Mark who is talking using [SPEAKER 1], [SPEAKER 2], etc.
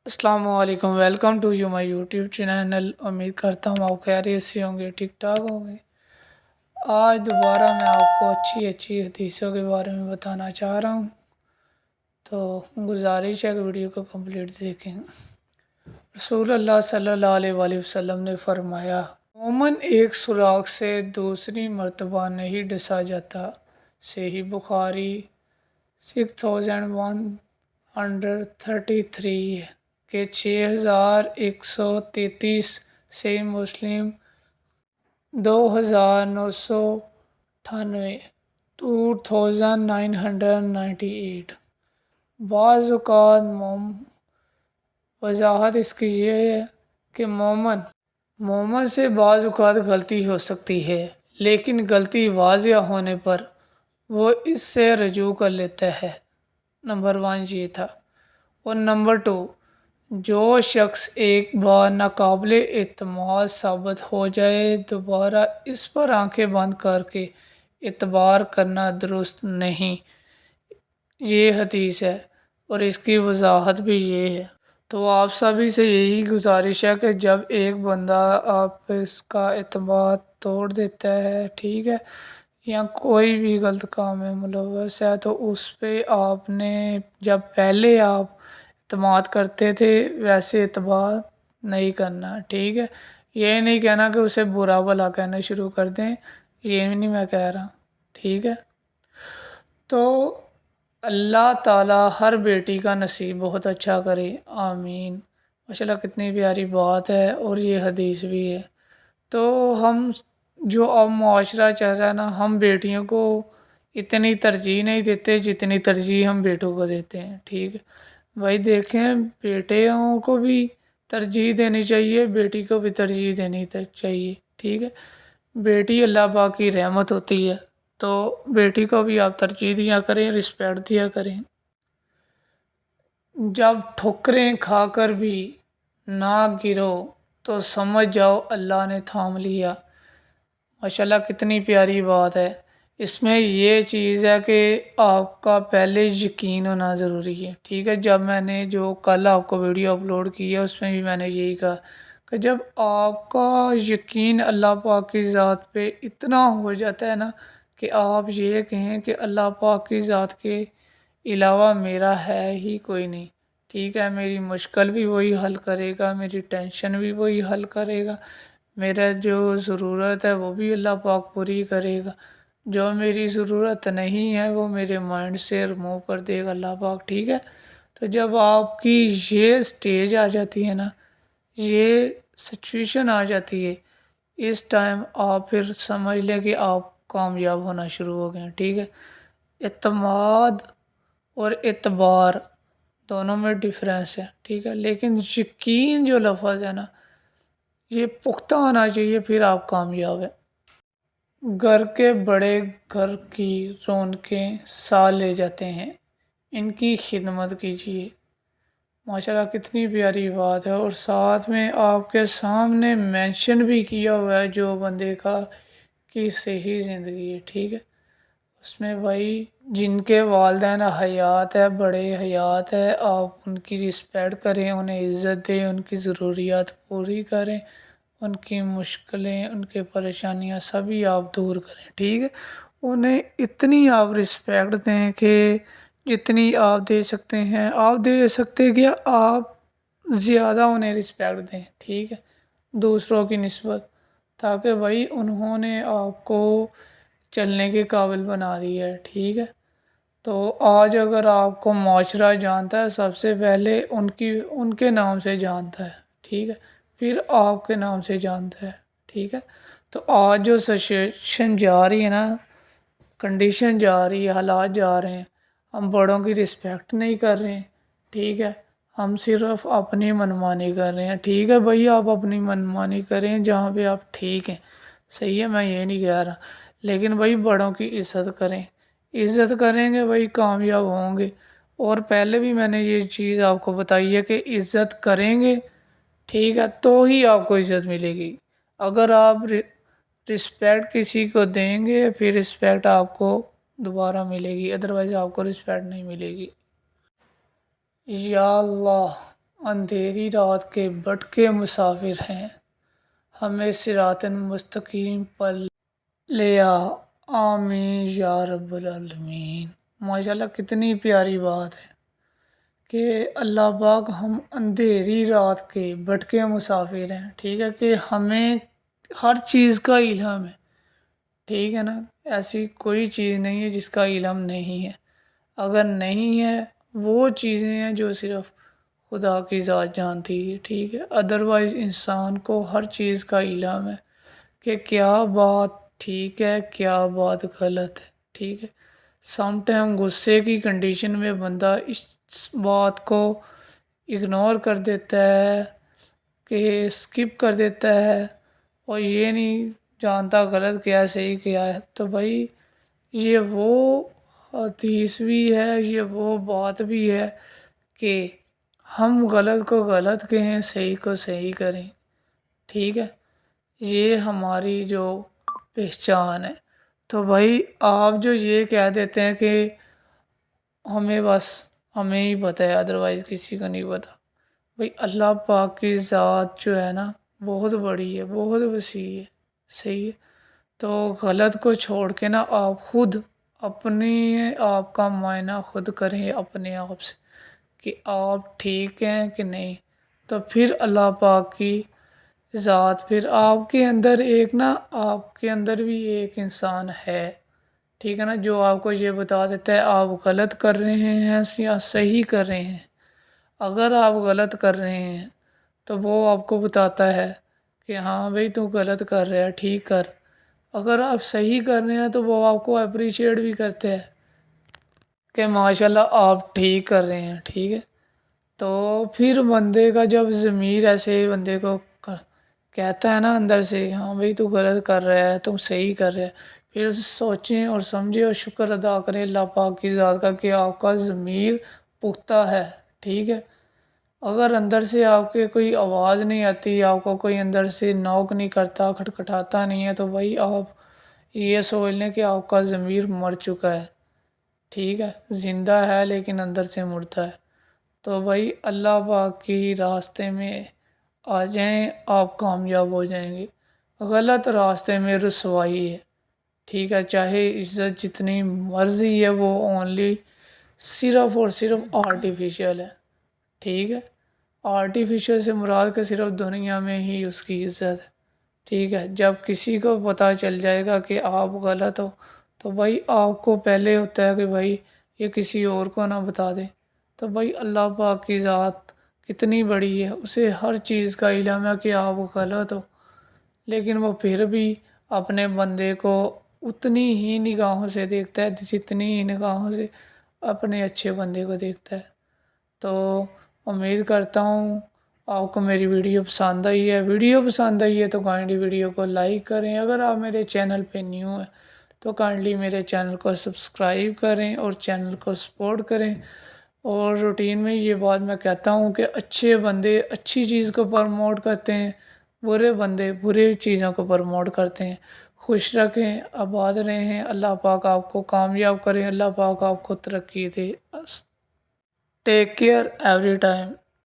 [SPEAKER 1] السلام علیکم، welcome to you my YouTube channel. امید کرتا ہوں آپ خیریت سے ہوں گے، ٹھیک ٹھاک ہوں گے۔ آج دوبارہ میں آپ کو اچھی اچھی حدیثوں کے بارے میں بتانا چاہ رہا ہوں، تو گزارش ہے کہ ویڈیو کو کمپلیٹ دیکھیں۔ رسول اللہ صلی اللہ علیہ وآلہ وسلم نے فرمایا، مومن ایک سوراخ سے دوسری مرتبہ نہیں ڈسا جاتا۔ صحیح بخاری 6133 کہ 6133، صحیح مسلم 2998، 2998۔ بعض اوقات وضاحت اس کی یہ ہے کہ مومن سے بعض اوقات غلطی ہو سکتی ہے، لیکن غلطی واضح ہونے پر وہ اس سے رجوع کر لیتا ہے۔ نمبر 1 یہ تھا۔ اور نمبر 2، جو شخص ایک بار ناقابل اعتماد ثابت ہو جائے، دوبارہ اس پر آنکھیں بند کر کے اعتبار کرنا درست نہیں۔ یہ حدیث ہے اور اس کی وضاحت بھی یہ ہے۔ تو آپ سبھی سے یہی گزارش ہے کہ جب ایک بندہ آپ اس کا اعتماد توڑ دیتا ہے، ٹھیک ہے، یا کوئی بھی غلط کام میں ملوث ہے، تو اس پہ آپ نے جب پہلے آپ اعتماد کرتے تھے ویسے اعتماد نہیں کرنا، ٹھیک ہے۔ یہ نہیں کہنا کہ اسے برا بھلا کہنا شروع کر دیں، یہ نہیں میں کہہ رہا، ٹھیک ہے۔ تو اللہ تعالیٰ ہر بیٹی کا نصیب بہت اچھا کرے، آمین۔ ماشاءاللہ کتنی پیاری بات ہے، اور یہ حدیث بھی ہے۔ تو ہم جو اب معاشرہ چل رہا ہے نا، ہم بیٹیوں کو اتنی ترجیح نہیں دیتے جتنی ترجیح ہم بیٹوں کو دیتے ہیں، ٹھیک ہے بھائی۔ دیکھیں، بیٹیوں کو بھی ترجیح دینی چاہیے، بیٹی کو بھی ترجیح دینی چاہیے، ٹھیک ہے۔ بیٹی اللہ پاک کی رحمت ہوتی ہے، تو بیٹی کو بھی آپ ترجیح دیا کریں، رسپیکٹ دیا کریں۔ جب ٹھوکریں کھا کر بھی نہ گرو تو سمجھ جاؤ اللہ نے تھام لیا۔ ماشاءاللہ کتنی پیاری بات ہے۔ اس میں یہ چیز ہے کہ آپ کا پہلے یقین ہونا ضروری ہے، ٹھیک ہے۔ جب میں نے جو کل آپ کو ویڈیو اپلوڈ کی ہے، اس میں بھی میں نے یہی کہا کہ جب آپ کا یقین اللہ پاک کی ذات پہ اتنا ہو جاتا ہے نا کہ آپ یہ کہیں کہ اللہ پاک کی ذات کے علاوہ میرا ہے ہی کوئی نہیں، ٹھیک ہے، میری مشکل بھی وہی حل کرے گا، میری ٹینشن بھی وہی حل کرے گا، میرا جو ضرورت ہے وہ بھی اللہ پاک پوری کرے گا، جو میری ضرورت نہیں ہے وہ میرے مائنڈ سے ریموو کر دے گا اللہ پاک، ٹھیک ہے۔ تو جب آپ کی یہ سٹیج آ جاتی ہے نا، یہ سچویشن آ جاتی ہے، اس ٹائم آپ پھر سمجھ لیں کہ آپ کامیاب ہونا شروع ہو گئے ہیں، ٹھیک ہے۔ اعتماد اور اعتبار دونوں میں ڈفرینس ہے، ٹھیک ہے، لیکن یقین جو لفظ ہے نا، یہ پختہ ہونا چاہیے، پھر آپ کامیاب ہیں۔ گھر کے بڑے گھر کی رونقیں ساتھ لے جاتے ہیں، ان کی خدمت کیجیے۔ ماشاءاللہ کتنی پیاری بات ہے، اور ساتھ میں آپ کے سامنے مینشن بھی کیا ہوا ہے جو بندے کا کی صحیح زندگی ہے، ٹھیک ہے۔ اس میں بھائی جن کے والدین حیات ہے، بڑے حیات ہے، آپ ان کی رسپیکٹ کریں، انہیں عزت دیں، ان کی ضروریات پوری کریں، ان کی مشکلیں، ان کے پریشانیاں سبھی آپ دور کریں، ٹھیک ہے۔ انہیں اتنی آپ رسپیکٹ دیں کہ جتنی آپ دے سکتے ہیں آپ دے سکتے، کیا آپ زیادہ انہیں رسپیکٹ دیں، ٹھیک ہے، دوسروں کی نسبت، تاکہ بھائی انہوں نے آپ کو چلنے کے قابل بنا دیا ہے، ٹھیک ہے۔ تو آج اگر آپ کو معاشرہ جانتا ہے، سب سے پہلے ان کے نام سے جانتا ہے، ٹھیک ہے، پھر آپ کے نام سے جانتا ہے، ٹھیک ہے۔ تو آج جو سچویشن جا رہی ہے نا، کنڈیشن جا رہی ہے، حالات جا رہے ہیں، ہم بڑوں کی رسپیکٹ نہیں کر رہے ہیں، ٹھیک ہے، ہم صرف اپنی منمانی کر رہے ہیں، ٹھیک ہے بھائی، آپ اپنی منمانی کریں جہاں پہ آپ ٹھیک ہیں، صحیح ہے، میں یہ نہیں کہہ رہا، لیکن بھائی بڑوں کی عزت کریں، عزت کریں گے بھائی کامیاب ہوں گے۔ اور پہلے بھی میں نے یہ چیز آپ کو بتائی ہے کہ عزت کریں گے، ٹھیک ہے، تو ہی آپ کو عزت ملے گی۔ اگر آپ رسپیکٹ کسی کو دیں گے، پھر رسپیکٹ آپ کو دوبارہ ملے گی، ادروائز آپ کو رسپیکٹ نہیں ملے گی۔ یا اللہ، اندھیری رات کے بھٹکے مسافر ہیں، ہمیں صراط مستقیم پر لے آ، آمین یا رب العالمین۔ ماشاءاللہ کتنی پیاری بات ہے کہ اللہ پاک ہم اندھیری رات کے بھٹکے مسافر ہیں، ٹھیک ہے، کہ ہمیں ہر چیز کا علم ہے، ٹھیک ہے نا، ایسی کوئی چیز نہیں ہے جس کا علم نہیں ہے، اگر نہیں ہے وہ چیزیں ہیں جو صرف خدا کی ذات جانتی ہے، ٹھیک ہے، ادروائز انسان کو ہر چیز کا علم ہے کہ کیا بات ٹھیک ہے کیا بات غلط ہے، ٹھیک ہے۔ سم ٹائم غصے کی کنڈیشن میں بندہ اس بات کو اگنور کر دیتا ہے، کہ اسکپ کر دیتا ہے، اور یہ نہیں جانتا غلط کیا ہے صحیح کیا ہے، تو بھائی یہ وہ حدیث بھی ہے، یہ وہ بات بھی ہے کہ ہم غلط کو غلط کہیں، صحیح کو صحیح کریں، ٹھیک ہے، یہ ہماری جو پہچان ہے۔ تو بھائی آپ جو یہ کہہ دیتے ہیں کہ ہمیں بس ہمیں ہی پتہ ہے ادروائز کسی کو نہیں پتہ، بھائی اللہ پاک کی ذات جو ہے نا بہت بڑی ہے، بہت وسیع ہے، صحیح ہے، تو غلط کو چھوڑ کے نا آپ خود اپنی آپ کا معائنہ خود کریں اپنے آپ سے کہ آپ ٹھیک ہیں کہ نہیں، تو پھر اللہ پاک کی ذات، پھر آپ کے اندر ایک نا آپ کے اندر بھی ایک انسان ہے، ٹھیک ہے نا، جو آپ کو یہ بتا دیتا ہے آپ غلط کر رہے ہیں یا صحیح کر رہے ہیں۔ اگر آپ غلط کر رہے ہیں تو وہ آپ کو بتاتا ہے کہ ہاں بھائی تو غلط کر رہا ہے، ٹھیک کر۔ اگر آپ صحیح کر رہے ہیں تو وہ آپ کو اپریشیٹ بھی کرتے ہیں کہ ماشاءاللہ آپ ٹھیک کر رہے ہیں، ٹھیک ہے۔ تو پھر بندے کا جب ضمیر ایسے بندے کو کہتا ہے نا اندر سے ہاں بھائی تو غلط کر رہا ہے تم صحیح کر رہے ہے، پھر سوچیں اور سمجھیں اور شکر ادا کریں اللہ پاک کی ذات کا کہ آپ کا ضمیر پختہ ہے، ٹھیک ہے۔ اگر اندر سے آپ کے کوئی آواز نہیں آتی، آپ کو کوئی اندر سے نوک نہیں کرتا، کھٹکھٹاتا نہیں ہے، تو بھائی آپ یہ سوچ لیں کہ آپ کا ضمیر مر چکا ہے، ٹھیک ہے، زندہ ہے لیکن اندر سے مردہ ہے۔ تو بھائی اللہ پاک کی راستے میں آ جائیں، آپ کامیاب ہو جائیں گے۔ غلط راستے میں رسوائی ہے، ٹھیک ہے، چاہے عزت جتنی مرضی ہے وہ اونلی صرف اور صرف آرٹیفیشیل ہے، ٹھیک ہے، آرٹیفیشیل سے مراد کہ صرف دنیا میں ہی اس کی عزت ہے، ٹھیک ہے۔ جب کسی کو پتہ چل جائے گا کہ آپ غلط ہو تو بھائی آپ کو پہلے ہوتا ہے کہ بھائی یہ کسی اور کو نہ بتا دیں، تو بھائی اللہ پاک کی ذات کتنی بڑی ہے، اسے ہر چیز کا علم ہے کہ آپ غلط ہو، لیکن وہ پھر بھی اپنے بندے کو اتنی ہی نگاہوں سے دیکھتا ہے جتنی ہی نگاہوں سے اپنے اچھے بندے کو دیکھتا ہے۔ تو امید کرتا ہوں آپ کو میری ویڈیو پسند آئی ہے، ویڈیو پسند آئی ہے تو کائنڈلی ویڈیو کو لائک کریں، اگر آپ میرے چینل پہ نیو ہیں تو کائنڈلی میرے چینل کو سبسکرائب کریں اور چینل کو سپورٹ کریں۔ اور روٹین میں یہ بات میں کہتا ہوں کہ اچھے بندے اچھی چیز کو پروموٹ کرتے ہیں، برے بندے برے چیزوں کو پروموٹ کرتے ہیں۔ خوش رکھیں، آباد رہیں، اللہ پاک آپ کو کامیاب کریں، اللہ پاک آپ کو ترقی دے۔ Take care every time.